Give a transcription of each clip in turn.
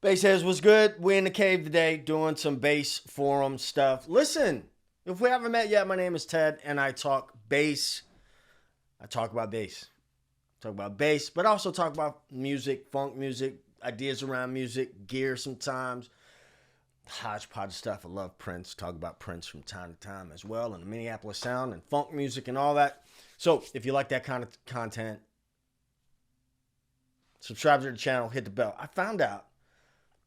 Bassheads, what's good? We're in the cave today doing some bass forum stuff. Listen, if we haven't met yet, my name is Ted and I talk bass. I talk about bass. Talk about bass, but I also talk about music, funk music, ideas around music, gear sometimes, hodgepodge stuff. I love Prince. Talk about Prince from time to time as well, and the Minneapolis sound and funk music and all that. So if you like that kind of content, subscribe to the channel, hit the bell. I found out,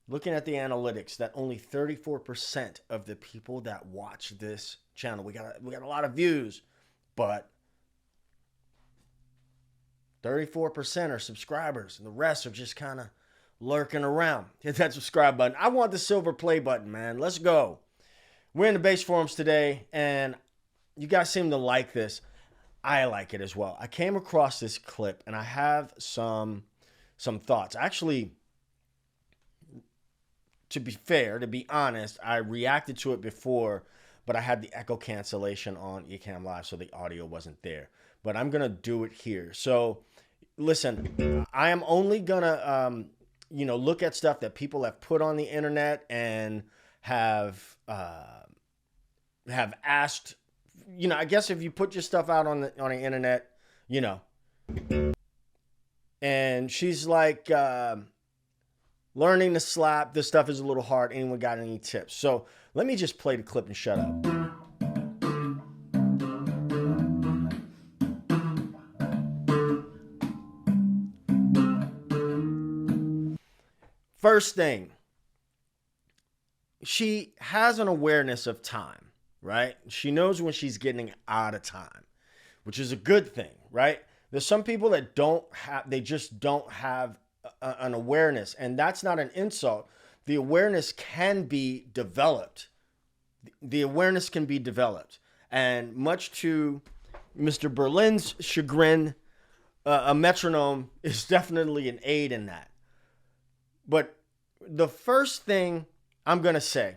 looking at the analytics, that only 34% of the people that watch this channel, we got a lot of views, but 34% are subscribers, and the rest are just kind of lurking around. Hit that subscribe button. I want the silver play button, man. Let's go. We're in the bass forums today, and you guys seem to like this. I like it as well. I came across this clip, and I have some thoughts. Actually, to be fair, to be honest, I reacted to it before, but I had the echo cancellation on Ecamm Live, so the audio wasn't there. But I'm going to do it here. So, listen, I am only going to, look at stuff that people have put on the internet and have asked, I guess if you put your stuff out on the internet, and she's like, learning to slap, this stuff is a little hard. Anyone got any tips? So let me just play the clip and shut up. First thing, she has an awareness of time, right? She knows when she's getting out of time, which is a good thing, right? There's some people that they just don't have an awareness, and that's not an insult. The awareness can be developed. The awareness can be developed, and much to Mr. Berlin's chagrin, a metronome is definitely an aid in that. But the first thing I'm going to say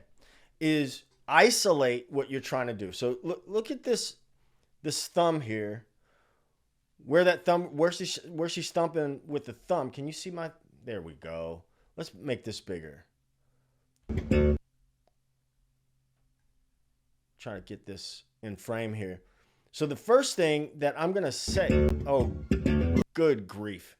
is isolate what you're trying to do. So look at this thumb here. Where's she's thumping with the thumb? Can you see there we go. Let's make this bigger. Trying to get this in frame here. So the first thing that I'm going to say, oh, good grief.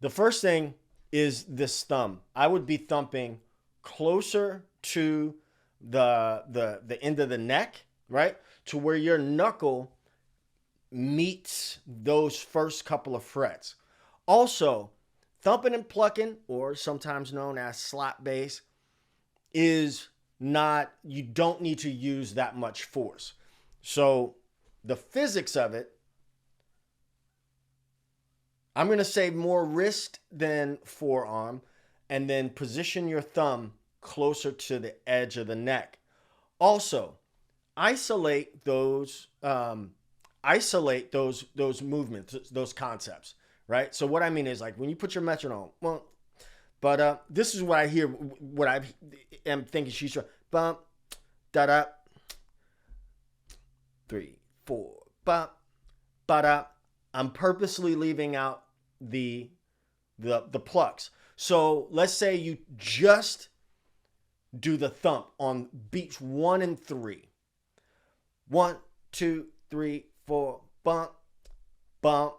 The first thing is this thumb. I would be thumping closer to the end of the neck, right? To where your knuckle meets those first couple of frets. Also, thumping and plucking, or sometimes known as slap bass, is not, you don't need to use that much force. So the physics of it, I'm going to say more wrist than forearm, and then position your thumb closer to the edge of the neck. Also, isolate those movements, those concepts, right? So what I mean is, like, when you put your metronome, but this is what I hear, what I am thinking she's trying. Bump, da da, 3, 4, bump, ba da. I'm purposely leaving out the plucks. So let's say you just do the thump on beats 1 and 3. 1, 2, 3, 4, bump, bump.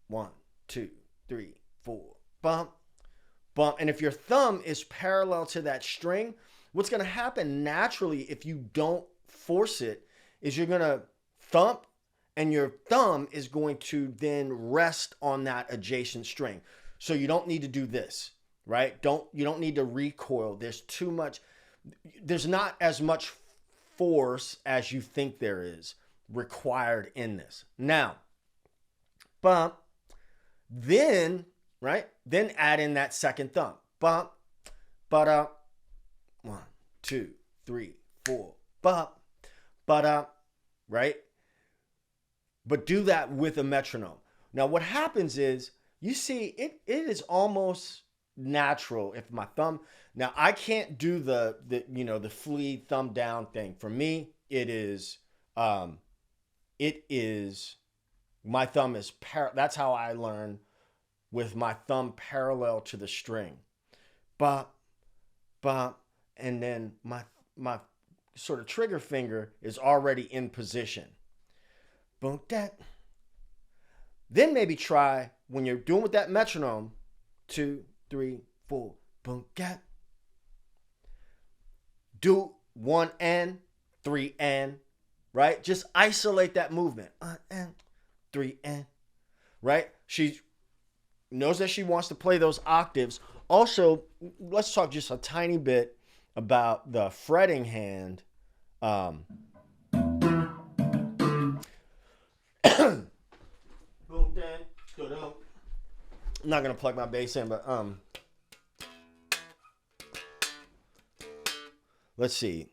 1, 2, 3, 4, bump, bump. And if your thumb is parallel to that string, what's going to happen naturally if you don't force it is you're going to thump, and your thumb is going to then rest on that adjacent string. So you don't need to do this, right? You don't need to recoil. There's not as much force as you think there is required in this. Now, bump, then, right? Then add in that second thumb. Bump, ba-da, 1, 2, 3, 4, bump, ba-da, right? But do that with a metronome. Now, what happens is, you see, it is almost natural if my thumb, now I can't do the flea thumb down thing. For me, it is my thumb is, that's how I learn, with my thumb parallel to the string. Ba, bump, and then my sort of trigger finger is already in position. Boom, that. Then maybe try when you're doing with that metronome, 2, 3, 4, boom, gat. Do 1 and 3 and, right? Just isolate that movement. And 3 and, right? She knows that she wants to play those octaves. Also, let's talk just a tiny bit about the fretting hand. Boom, dan, da-dum. I'm not gonna plug my bass in, but let's see.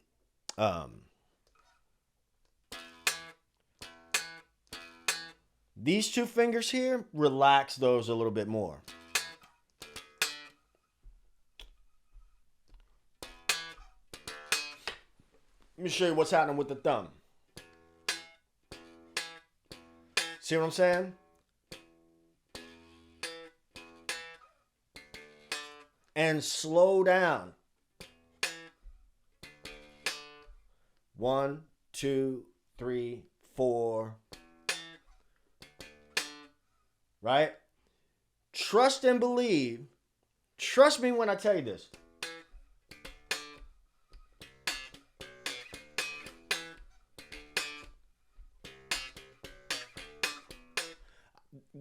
These two fingers here, relax those a little bit more. Let me show you what's happening with the thumb. See what I'm saying? And slow down. 1, 2, 3, 4. Right? Trust and believe. Trust me when I tell you this.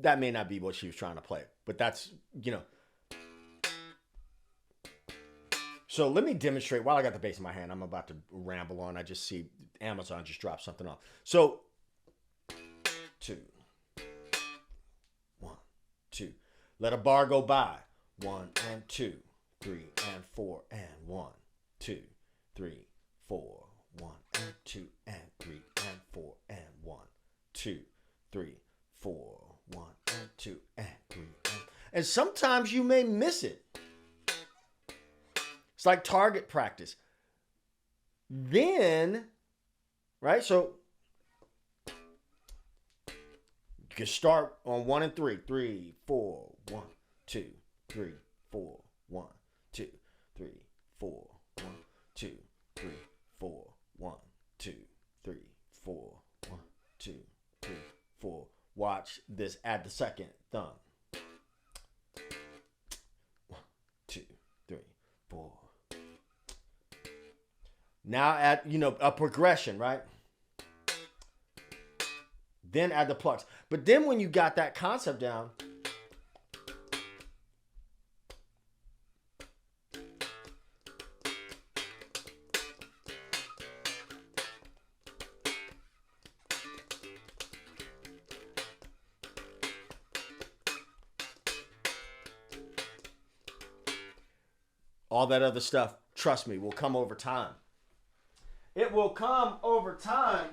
That may not be what she was trying to play, but that's, So let me demonstrate. While I got the bass in my hand, I'm about to ramble on. I just see Amazon just dropped something off. So, 2, 1, 2. Let a bar go by. 1 and 2, 3 and 4 and 1, 2, 3, 4, 1 and 2 and 3 and 4 and 1, 2, 3, 4, 1 and 2 and 3 and sometimes you may miss it. It's like target practice. Then, right? So you can start on 1 and 3. 3, 4, 1, 2, 3, 4, 1, 2, 3, 4, 1, 2, 3, 4, 1, 2, 3, 4, 1, 2, 3, 4. Watch this. Add the second thumb. 1, 2, 3, 4. Now add, a progression, right? Then add the plucks. But then when you got that concept down, all that other stuff, trust me, will come over time. It will come over time,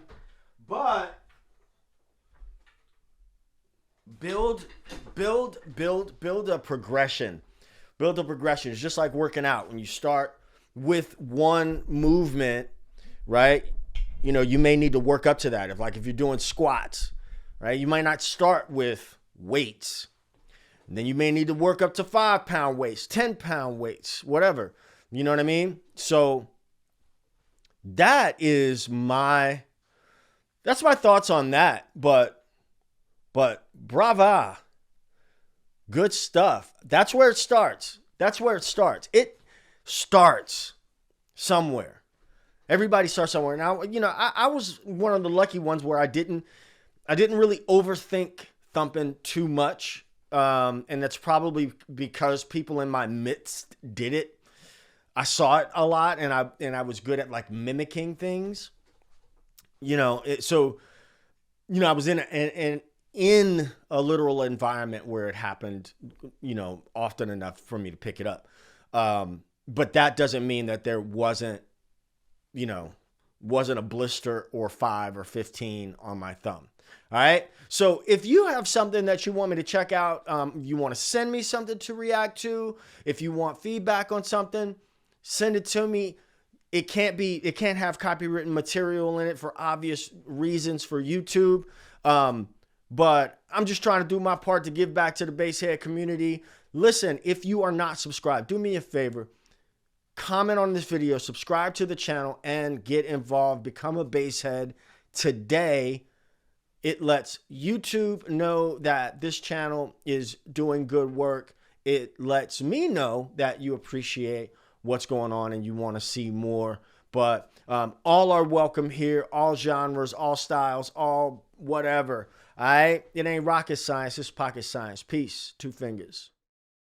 but build a progression. Build a progression. It's just like working out. When you start with one movement, right? You may need to work up to that. If you're doing squats, right? You might not start with weights. And then you may need to work up to 5-pound weights, 10-pound weights, whatever. You know what I mean? So that's my thoughts on that. But brava. Good stuff. That's where it starts. It starts somewhere. Everybody starts somewhere. Now, I was one of the lucky ones where I didn't really overthink thumping too much. And that's probably because people in my midst did it. I saw it a lot, and I was good at like mimicking things. I was in a literal environment where it happened, often enough for me to pick it up. But that doesn't mean that there wasn't a blister or 5 or 15 on my thumb. All right. So if you have something that you want me to check out, you want to send me something to react to, if you want feedback on something, send it to me. It can't have copywritten material in it for obvious reasons for YouTube. But I'm just trying to do my part to give back to the Basshead community. Listen, if you are not subscribed, do me a favor. comment on this video, subscribe to the channel, and get involved. Become a bass head today. It lets YouTube know that this channel is doing good work. It lets me know that you appreciate what's going on and you want to see more. But all are welcome here, all genres, all styles, all whatever. All right? It ain't rocket science, it's pocket science. Peace. 2 fingers.